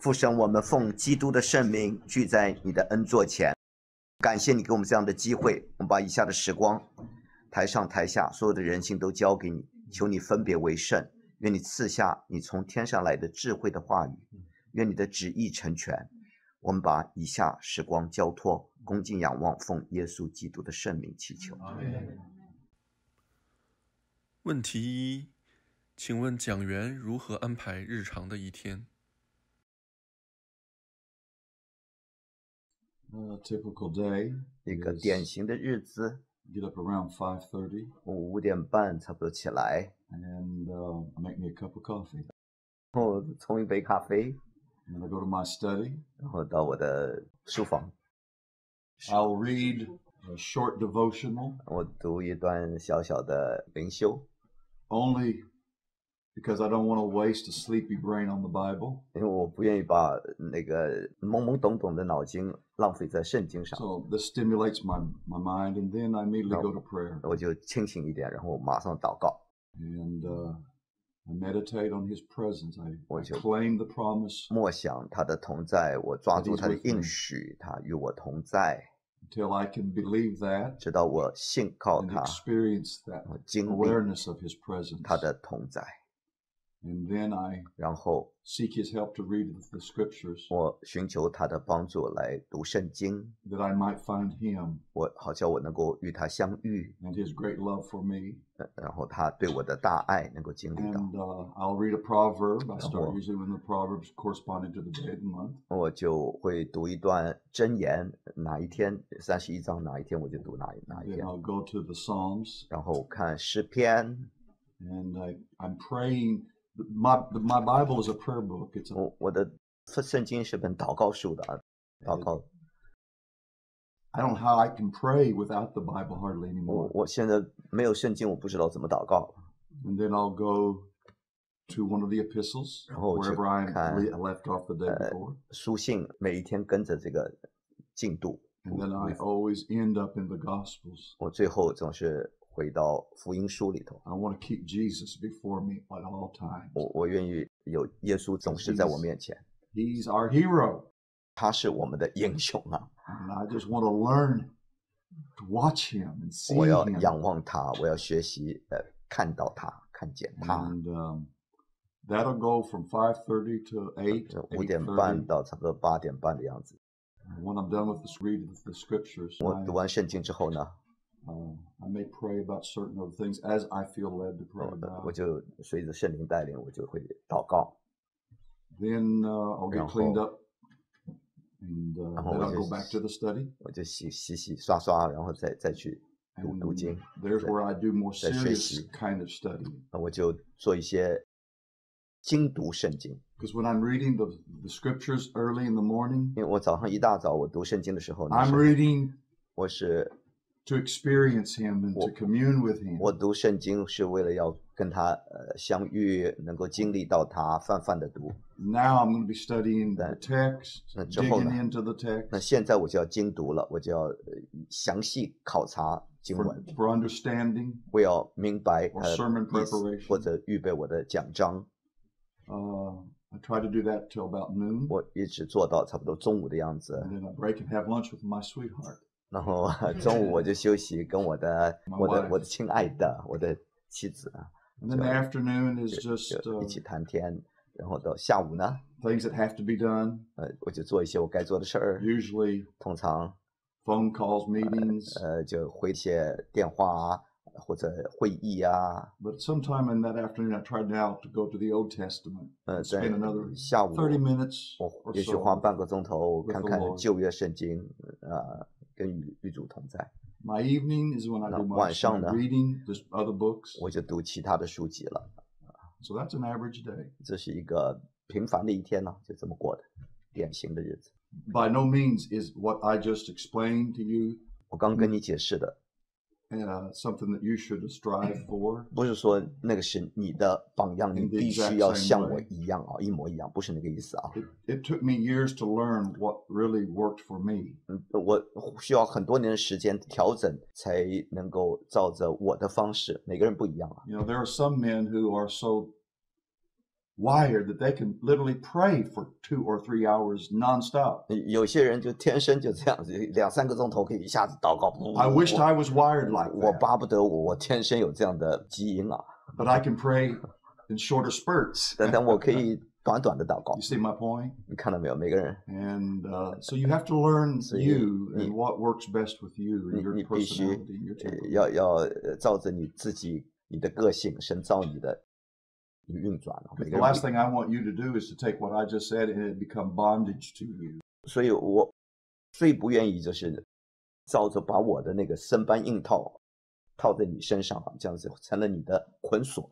父神，我们奉基督的圣名聚在你的恩座前，感谢你给我们这样的机会。我们把以下的时光，台上台下所有的人性都交给你，求你分别为圣，愿你赐下你从天上来的智慧的话语，愿你的旨意成全。我们把以下时光交托，恭敬仰望，奉耶稣基督的圣名祈求。问题一，请问讲员如何安排日常的一天？Typical day. 一个典型的日子。Get up around 5:30. 我5点半差不多起来。And make me a cup of coffee. 然后冲一杯咖啡。And I go to my study. 然后到我的书房。I'll read a short devotional. 我读一段小小的灵修。Only because I don't want to waste a sleepy brain on the Bible. 因为我不愿意把那个懵懵懂懂的脑筋浪费在圣经上。So this stimulates my mind, and then I immediately go to prayer. 我就清醒一点，然后马上祷告。And I meditate on His presence. I claim the promise. 默想他的同在，我抓住他的应许，他与我同在。Until I can believe that. 直到我信靠他， experience that 经历 awareness of His presence. 他的同在。And then I 然后 seek His help to read the scriptures. 我寻求他的帮助来读圣经。That I might find Him. 好叫我能够与他相遇。And His great love for me. 然后他对我的大爱能够经历到。And I'll read a proverb. I start usually when the proverbs corresponding to the day of the month. 我就会读一段箴言，哪一天31章哪一天我就读哪一天。Then I'll go to the Psalms. 然后看诗篇。And I'm praying. My Bible is a prayer book. It's 我的圣经是本祷告书的啊，祷告。I don't know how I can pray without the Bible hardly anymore. 我现在没有圣经，我不知道怎么祷告。And then I'll go to one of the epistles, 然后 wherever I left off the day before. 书信每一天跟着这个进度。And then I always end up in the Gospels. 我最后总是回到福音书里头。 I want to keep Jesus before me at all times. 我愿意有耶稣总是在我面前。He's our hero. 他是我们的英雄啊。And I just want to learn to watch him and see him. 我要仰望他，我要学习看到他，看见他。And that'll go from 5:30 to 8. 5点半到差不多8点半的样子。When I'm done with reading the scriptures, 我读完圣经之后呢， I may pray about certain other things as I feel led to pray about. 我就随着圣灵带领，我就会祷告。Then I'll get cleaned up, and then I'll go back to the study. 我就洗刷刷，然后再去读经。There's where I do more serious kind of study. 我就做一些精读圣经。Because when I'm reading the scriptures early in the morning, 因为我早上一大早我读圣经的时候呢， I'm reading 我是 to experience Him and to commune with Him. 我读圣经是为了要跟他相遇，能够经历到他，泛泛的读。Now I'm going to be studying the text, 之后呢 digging into the text. 那现在我就要精读了，我就要详细考察经文 for understanding, 我要明白 sermon 意思 preparation. 或者预备我的讲章。I try to do that till about noon. 我一直做到差不多中午的样子。 And then I break and have lunch with my sweetheart. 然后中午我就休息，跟我的亲爱的我的妻子 And then the afternoon is 就 just 一起谈天。然后到下午呢， things that have to be done. 我就做一些我该做的事儿。 Usually 通常 phone calls, meetings. 就回一些电话啊，或者会议啊。 But sometime in that afternoon, I try now to go to the Old Testament. 在 Spend another 下午 30 minutes 我 or 也许花 so. 半个钟头 with 看 the 看 Lord. 旧约圣经，跟与主同在。 My evening is when I do 晚上呢 reading just other books. 我就读其他的书籍了。 So that's an average day. 这是一个平凡的一天呢，就这么过的，典型的日子。 By no means is what I just explained to you 我刚跟你解释的， something that you should strive for. 不是说那个是你的榜样，你 In the 必须 exact 要 same 像我 way. 一样啊，一模一样，不是那个意思啊。 It took me years to learn what really worked for me. 我需要很多年的时间调整，才能够照着我的方式。每个人不一样啊。You know, there are some men who are so wired that they can literally pray for 2 or 3 hours nonstop. 有些人就天生就这样子，2-3个钟头可以一下子祷告。I wished I was wired like 我 that. 巴不得我天生有这样的基因啊。But I can pray in shorter spurts. 但我可以短短的祷告。You see my point? 你看到没有？每个人。And so you have to learn you 你 and what works best with you and your 你必须 personality and your temperament. 要照着你自己你的个性，神造你的运转。每 The 个人 last thing I want you to do is to take what I just said and it become bondage to you. 所以我最不愿意就是照着把我的那个生搬硬套在你身上，这样子成了你的捆锁。